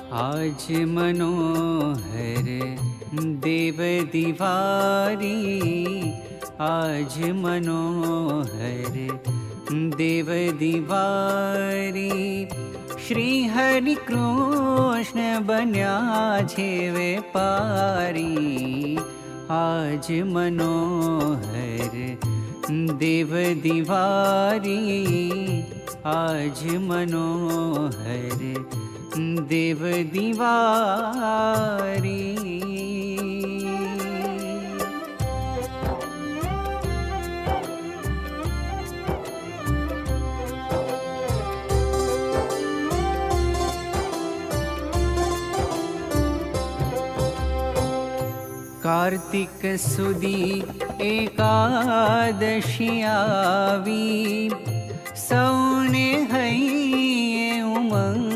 आज मनोहर देव दिवारी, आज मनोहर देव दिवारी। श्री हरि कृष्ण बन्या छे वेपारी, आज मनोहर देव दिवारी, आज मनोहर देव दिवारी। कार्तिक सुदी एकादशी आवी, सौने हईए उमंग